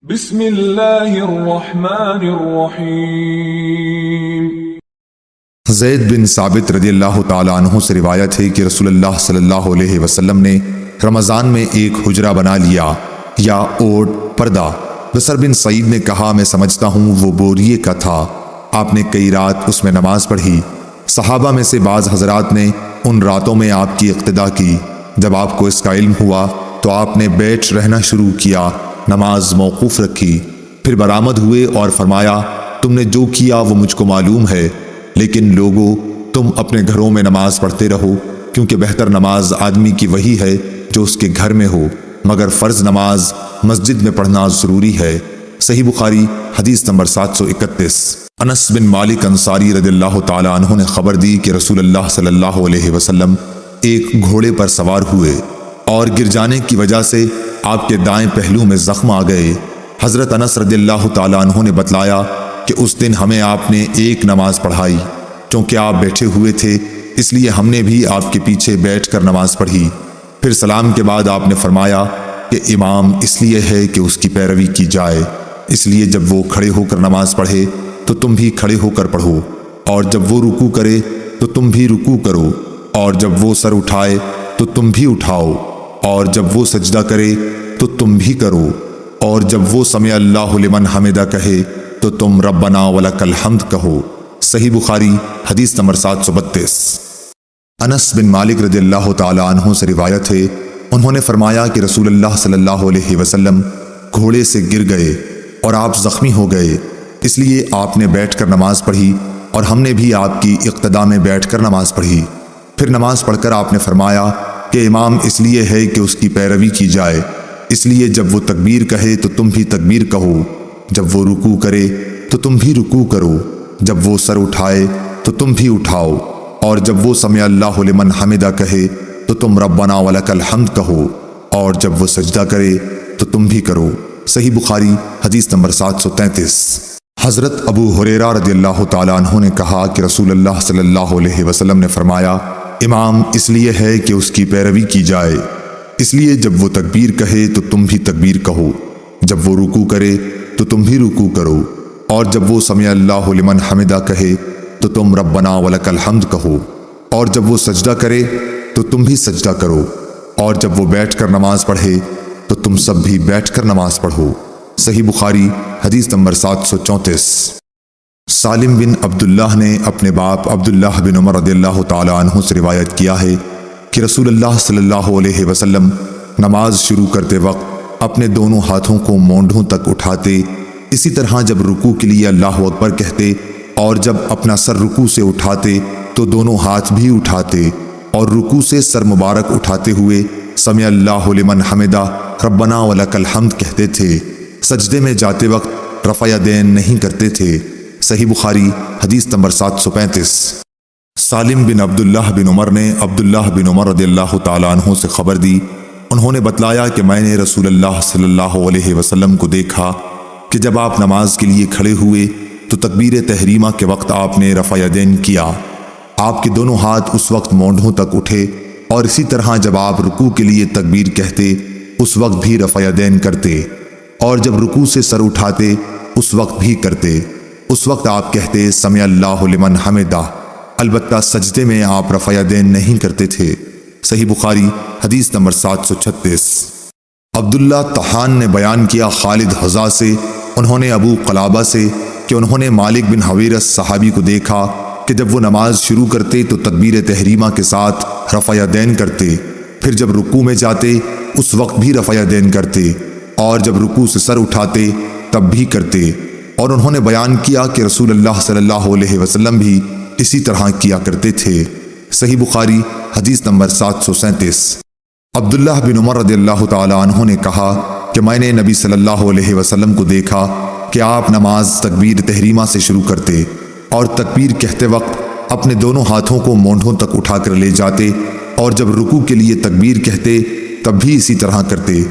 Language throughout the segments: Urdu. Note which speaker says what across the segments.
Speaker 1: بسم اللہ الرحمن الرحیم۔
Speaker 2: زید بن ثابت رضی اللہ تعالیٰ عنہ سے روایت ہے کہ رسول اللہ صلی اللہ علیہ وسلم نے رمضان میں ایک حجرہ بنا لیا یا اوٹ پردہ۔ بصر بن سعید نے کہا میں سمجھتا ہوں وہ بوریے کا تھا۔ آپ نے کئی رات اس میں نماز پڑھی۔ صحابہ میں سے بعض حضرات نے ان راتوں میں آپ کی اقتدا کی۔ جب آپ کو اس کا علم ہوا تو آپ نے بیٹھ رہنا شروع کیا، نماز موقوف رکھی، پھر برآمد ہوئے اور فرمایا تم نے جو کیا وہ مجھ کو معلوم ہے، لیکن لوگو تم اپنے گھروں میں نماز پڑھتے رہو، کیونکہ بہتر نماز آدمی کی وہی ہے جو اس کے گھر میں ہو، مگر فرض نماز مسجد میں پڑھنا ضروری ہے۔ صحیح بخاری حدیث نمبر 731۔ انس بن مالک انصاری رضی اللہ تعالیٰ عنہ نے خبر دی کہ رسول اللہ صلی اللہ علیہ وسلم ایک گھوڑے پر سوار ہوئے اور گر جانے کی وجہ سے آپ کے دائیں پہلو میں زخم آ گئے۔ حضرت انس رضی اللہ تعالیٰ عنہ نے بتلایا کہ اس دن ہمیں آپ نے ایک نماز پڑھائی، چونکہ آپ بیٹھے ہوئے تھے اس لیے ہم نے بھی آپ کے پیچھے بیٹھ کر نماز پڑھی۔ پھر سلام کے بعد آپ نے فرمایا کہ امام اس لیے ہے کہ اس کی پیروی کی جائے، اس لیے جب وہ کھڑے ہو کر نماز پڑھے تو تم بھی کھڑے ہو کر پڑھو، اور جب وہ رکوع کرے تو تم بھی رکوع کرو، اور جب وہ سر اٹھائے تو تم بھی اٹھاؤ، اور جب وہ سجدہ کرے تو تم بھی کرو، اور جب وہ سمع اللہ لمن حمدہ کہے تو تم ربنا ولک الحمد کہو۔ صحیح بخاری حدیث نمبر 732۔ انس بن مالک رضی اللہ تعالیٰ عنہ سے روایت ہے، انہوں نے فرمایا کہ رسول اللہ صلی اللہ علیہ وسلم گھوڑے سے گر گئے اور آپ زخمی ہو گئے، اس لیے آپ نے بیٹھ کر نماز پڑھی اور ہم نے بھی آپ کی اقتدا میں بیٹھ کر نماز پڑھی۔ پھر نماز پڑھ کر آپ نے فرمایا کہ امام اس لیے ہے کہ اس کی پیروی کی جائے، اس لیے جب وہ تکبیر کہے تو تم بھی تکبیر کہو، جب وہ رکوع کرے تو تم بھی رکوع کرو، جب وہ سر اٹھائے تو تم بھی اٹھاؤ، اور جب وہ سمع اللہ لمن حمدہ کہے تو تم ربنا ولک الحمد کہو، اور جب وہ سجدہ کرے تو تم بھی کرو۔ صحیح بخاری حدیث نمبر 733۔ حضرت ابو ہریرہ رضی اللہ تعالیٰ عنہ نے کہا کہ رسول اللہ صلی اللہ علیہ وسلم نے فرمایا امام اس لیے ہے کہ اس کی پیروی کی جائے، اس لیے جب وہ تکبیر کہے تو تم بھی تکبیر کہو، جب وہ رکوع کرے تو تم بھی رکوع کرو، اور جب وہ سمع اللہ لمن حمدہ کہے تو تم ربنا ولک الحمد کہو، اور جب وہ سجدہ کرے تو تم بھی سجدہ کرو، اور جب وہ بیٹھ کر نماز پڑھے تو تم سب بھی بیٹھ کر نماز پڑھو۔ صحیح بخاری حدیث نمبر 734۔ سالم بن عبداللہ نے اپنے باپ عبداللہ بن عمر رضی اللہ تعالیٰ عنہ سے روایت کیا ہے کہ رسول اللہ صلی اللہ علیہ وسلم نماز شروع کرتے وقت اپنے دونوں ہاتھوں کو مونڈھوں تک اٹھاتے، اسی طرح جب رکوع کے لیے اللہ اکبر کہتے اور جب اپنا سر رکوع سے اٹھاتے تو دونوں ہاتھ بھی اٹھاتے، اور رکوع سے سر مبارک اٹھاتے ہوئے سمع اللہ لمن حمدہ ربنا ولک الحمد کہتے تھے۔ سجدے میں جاتے وقت رفع یدین نہیں کرتے تھے۔ صحیح بخاری حدیث نمبر 735۔ سالم بن عبداللہ بن عمر نے عبداللہ بن عمر رضی اللہ تعالیٰ عنہ سے خبر دی، انہوں نے بتلایا کہ میں نے رسول اللہ صلی اللہ علیہ وسلم کو دیکھا کہ جب آپ نماز کے لیے کھڑے ہوئے تو تکبیر تحریمہ کے وقت آپ نے رفع یدین کیا، آپ کے دونوں ہاتھ اس وقت مونڈھوں تک اٹھے، اور اسی طرح جب آپ رکوع کے لیے تکبیر کہتے اس وقت بھی رفع یدین کرتے، اور جب رکوع سے سر اٹھاتے اس وقت بھی کرتے۔ اس وقت آپ کہتے سمع اللہ لمن حمدہ، البتہ سجدے میں آپ رفع یدین نہیں کرتے تھے۔ صحیح بخاری حدیث نمبر 736۔ عبداللہ طحان نے بیان کیا خالد حذا سے، انہوں نے ابو قلابہ سے کہ انہوں نے مالک بن حویرث صحابی کو دیکھا کہ جب وہ نماز شروع کرتے تو تکبیر تحریمہ کے ساتھ رفع یدین کرتے، پھر جب رکوع میں جاتے اس وقت بھی رفع یدین کرتے، اور جب رکوع سے سر اٹھاتے تب بھی کرتے، اور انہوں نے بیان کیا کہ رسول اللہ صلی اللہ علیہ وسلم بھی اسی طرح کیا کرتے تھے۔ صحیح بخاری حدیث نمبر 737۔ عبداللہ بن عمر رضی اللہ تعالیٰ عنہ نے کہا کہ میں نے نبی صلی اللہ علیہ وسلم کو دیکھا کہ آپ نماز تکبیر تحریمہ سے شروع کرتے اور تکبیر کہتے وقت اپنے دونوں ہاتھوں کو مونڈھوں تک اٹھا کر لے جاتے، اور جب رکوع کے لیے تکبیر کہتے تب بھی اسی طرح کرتے،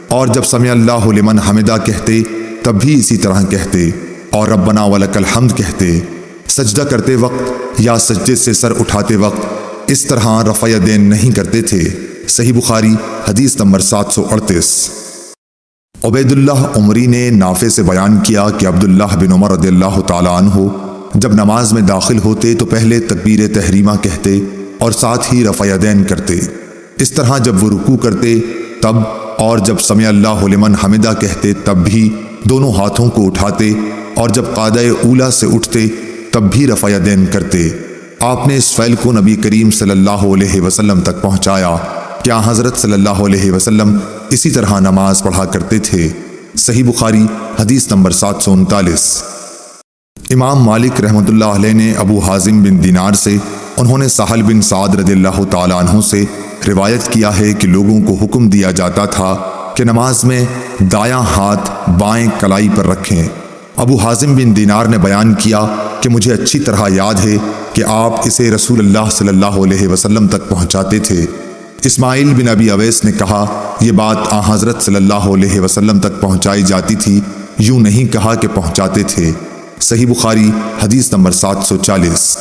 Speaker 2: اور جب سمع اللہ لمن حمدہ کہتے تب بھی اسی طرح کہتے، اور ربنا ولک الحمد کہتے۔ سجدہ کرتے وقت یا سجدے سے سر اٹھاتے وقت اس طرح رفع یدین نہیں کرتے تھے۔ صحیح بخاری حدیث نمبر 738۔ عبید اللہ عمری نے نافع سے بیان کیا کہ عبداللہ بن عمر رضی اللہ تعالیٰ عنہ جب نماز میں داخل ہوتے تو پہلے تکبیر تحریمہ کہتے اور ساتھ ہی رفع یدین کرتے۔ اس طرح جب وہ رکوع کرتے تب اور جب سمع اللہ لمن حمدہ کہتے تب بھی دونوں ہاتھوں کو اٹھاتے، اور جب قعدہ اولیٰ سے اٹھتے تب بھی رفع یدین کرتے۔ آپ نے اس فعل کو نبی کریم صلی اللہ علیہ وسلم تک پہنچایا کہ حضرت صلی اللہ علیہ وسلم اسی طرح نماز پڑھا کرتے تھے۔ صحیح بخاری حدیث نمبر 739۔ امام مالک رحمۃ اللہ علیہ نے ابو حازم بن دینار سے، انہوں نے سہل بن سعد رضی اللہ تعالیٰ عنہ سے روایت کیا ہے کہ لوگوں کو حکم دیا جاتا تھا کہ نماز میں دایاں ہاتھ بائیں کلائی پر رکھیں۔ ابو حازم بن دینار نے بیان کیا کہ مجھے اچھی طرح یاد ہے کہ آپ اسے رسول اللہ صلی اللہ علیہ وسلم تک پہنچاتے تھے۔ اسماعیل بن ابی اویس نے کہا یہ بات حضرت صلی اللہ علیہ وسلم تک پہنچائی جاتی تھی، یوں نہیں کہا کہ پہنچاتے تھے۔ صحیح بخاری حدیث نمبر 740۔